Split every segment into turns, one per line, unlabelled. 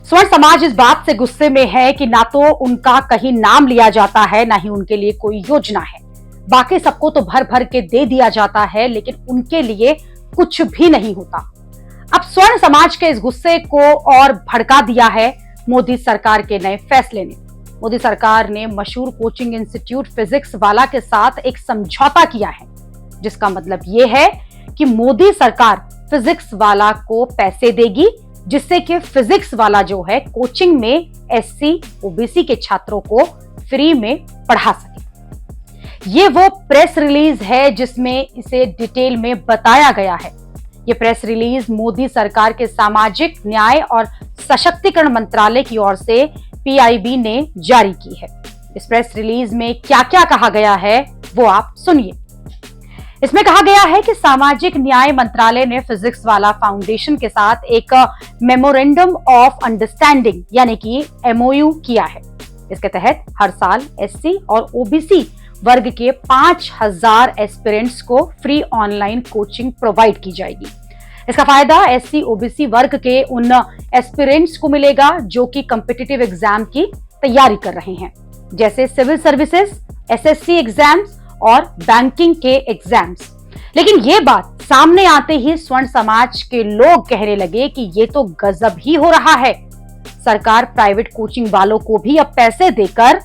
स्वर्ण समाज इस बात से गुस्से में है कि ना तो उनका कहीं नाम लिया जाता है, ना ही उनके लिए कोई योजना है। बाकी सबको तो भर भर के दे दिया जाता है, लेकिन उनके लिए कुछ भी नहीं होता। अब स्वर्ण समाज के इस गुस्से को और भड़का दिया है मोदी सरकार के नए फैसले ने। मोदी सरकार ने मशहूर कोचिंग इंस्टीट्यूट फिजिक्स वाला के साथ एक समझौता किया है, जिसका मतलब यह है कि मोदी सरकार फिजिक्स वाला को पैसे देगी, जिससे कि फिजिक्स वाला जो है कोचिंग में एससी ओबीसी के छात्रों को फ्री में पढ़ा सके। ये वो प्रेस रिलीज है जिसमें इसे डिटेल में बताया गया है। ये प्रेस रिलीज मोदी सरकार के सामाजिक न्याय और सशक्तिकरण मंत्रालय की ओर से पीआईबी ने जारी की है। इस प्रेस रिलीज में क्या क्या कहा गया है वो आप सुनिए। इसमें कहा गया है कि सामाजिक न्याय मंत्रालय ने फिजिक्स वाला फाउंडेशन के साथ एक मेमोरेंडम ऑफ अंडरस्टैंडिंग यानी कि एमओयू किया है। इसके तहत हर साल एससी और ओबीसी वर्ग के 5000 एस्पिरेंट्स को फ्री ऑनलाइन कोचिंग प्रोवाइड की जाएगी। इसका फायदा एससी ओबीसी वर्ग के उन एस्पिरेंट्स को मिलेगा जो कि कॉम्पिटिटिव एग्जाम की तैयारी कर रहे हैं, जैसे सिविल सर्विसेज, एसएससी एग्जाम्स और बैंकिंग के एग्जाम्स। लेकिन ये बात सामने आते ही स्वर्ण समाज के लोग कहने लगे कि ये तो गजब ही हो रहा है। सरकार प्राइवेट कोचिंग वालों को भी अब पैसे देकर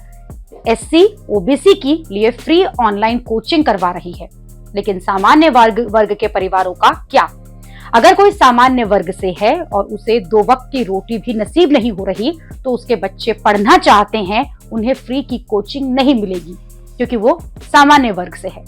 एससी ओबीसी की लिए फ्री ऑनलाइन कोचिंग करवा रही है, लेकिन सामान्य वर्ग के परिवारों का क्या? अगर कोई सामान्य वर्ग से है और उसे 2 वक्त की रोटी भी नसीब नहीं हो रही, तो उसके बच्चे पढ़ना चाहते हैं, उन्हें फ्री की कोचिंग नहीं मिलेगी क्योंकि वो सामान्य वर्ग से है।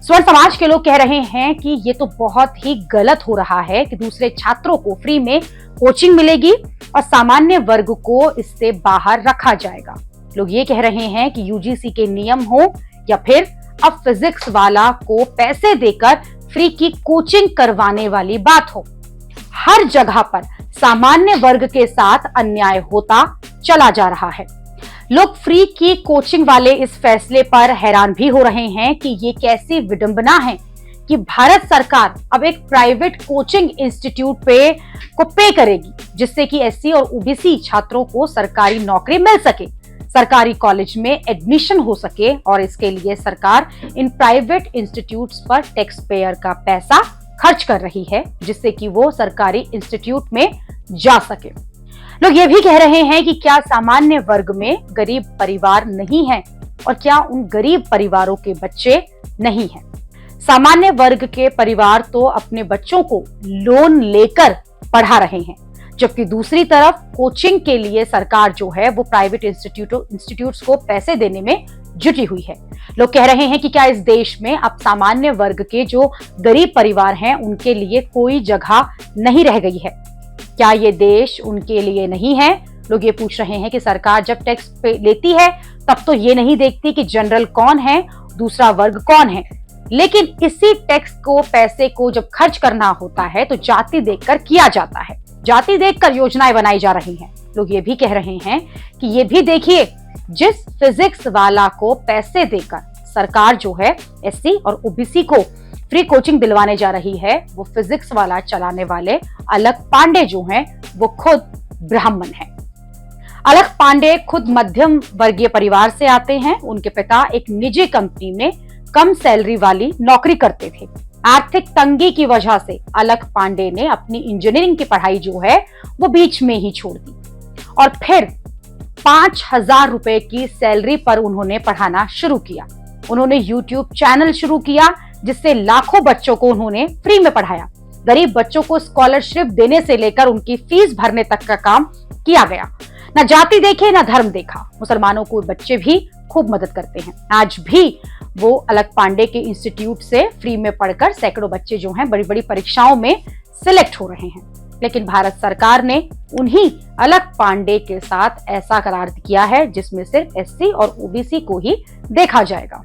स्वर्ण समाज के लोग कह रहे हैं कि ये तो बहुत ही गलत हो रहा है कि दूसरे छात्रों को फ्री में कोचिंग मिलेगी और सामान्य वर्ग को इससे बाहर रखा जाएगा। लोग ये कह रहे हैं कि यूजीसी के नियम हो या फिर अब फिजिक्स वाला को पैसे देकर फ्री की कोचिंग करवाने वाली बात हो, हर जगह पर सामान्य वर्ग के साथ अन्याय होता चला जा रहा है। लोग फ्री की कोचिंग वाले इस फैसले पर हैरान भी हो रहे हैं कि ये कैसी विडंबना है कि भारत सरकार अब एक प्राइवेट कोचिंग इंस्टीट्यूट पे करेगी, जिससे कि एससी और ओबीसी छात्रों को सरकारी नौकरी मिल सके, सरकारी कॉलेज में एडमिशन हो सके, और इसके लिए सरकार इन प्राइवेट इंस्टीट्यूट्स पर टैक्स पेयर का पैसा खर्च कर रही है, जिससे कि वो सरकारी इंस्टीट्यूट में जा सके। लोग ये भी कह रहे हैं कि क्या सामान्य वर्ग में गरीब परिवार नहीं है और क्या उन गरीब परिवारों के बच्चे नहीं हैं? सामान्य वर्ग के परिवार तो अपने बच्चों को लोन लेकर पढ़ा रहे हैं, जबकि दूसरी तरफ कोचिंग के लिए सरकार जो है वो प्राइवेट इंस्टीट्यूट्स को पैसे देने में जुटी हुई है। लोग कह रहे हैं कि क्या इस देश में अब सामान्य वर्ग के जो गरीब परिवार हैं उनके लिए कोई जगह नहीं रह गई है? क्या ये देश उनके लिए नहीं है? लोग ये पूछ रहे हैं कि सरकार जब टैक्स लेती है तब तो ये नहीं देखती कि जनरल कौन है, दूसरा वर्ग कौन है, लेकिन इसी टैक्स को पैसे को जब खर्च करना होता है तो जाति देखकर किया जाता है, जाति देखकर योजनाएं बनाई जा रही हैं। लोग ये भी कह रहे हैं कि ये भी देखिए, जिस फिजिक्स वाला को पैसे देकर सरकार जो है एससी और ओबीसी को फ्री कोचिंग दिलवाने जा रही है, वो फिजिक्स वाला चलाने वाले अलख पांडे जो हैं वो खुद ब्राह्मण हैं। अलख पांडे खुद मध्यम वर्गीय परिवार से आते हैं। उनके पिता एक निजी कंपनी में कम सैलरी वाली नौकरी करते थे। आर्थिक तंगी की वजह से अलख पांडे ने अपनी इंजीनियरिंग की पढ़ाई जो है वो बीच में ही छोड़ दी और फिर 5000 रुपए की सैलरी पर उन्होंने पढ़ाना शुरू किया। उन्होंने यूट्यूब चैनल शुरू किया, जिससे लाखों बच्चों को उन्होंने फ्री में पढ़ाया। गरीब बच्चों को स्कॉलरशिप देने से लेकर उनकी फीस भरने तक का काम किया गया। ना जाति देखे ना धर्म देखा। मुसलमानों को बच्चे भी खूब मदद करते हैं। आज भी वो अलख पांडे के इंस्टीट्यूट से फ्री में पढ़कर सैकड़ों बच्चे जो हैं बड़ी बड़ी परीक्षाओं में सिलेक्ट हो रहे हैं। लेकिन भारत सरकार ने उन्हीं अलख पांडे के साथ ऐसा करार किया है जिसमें सिर्फ एससी और ओबीसी को ही देखा जाएगा।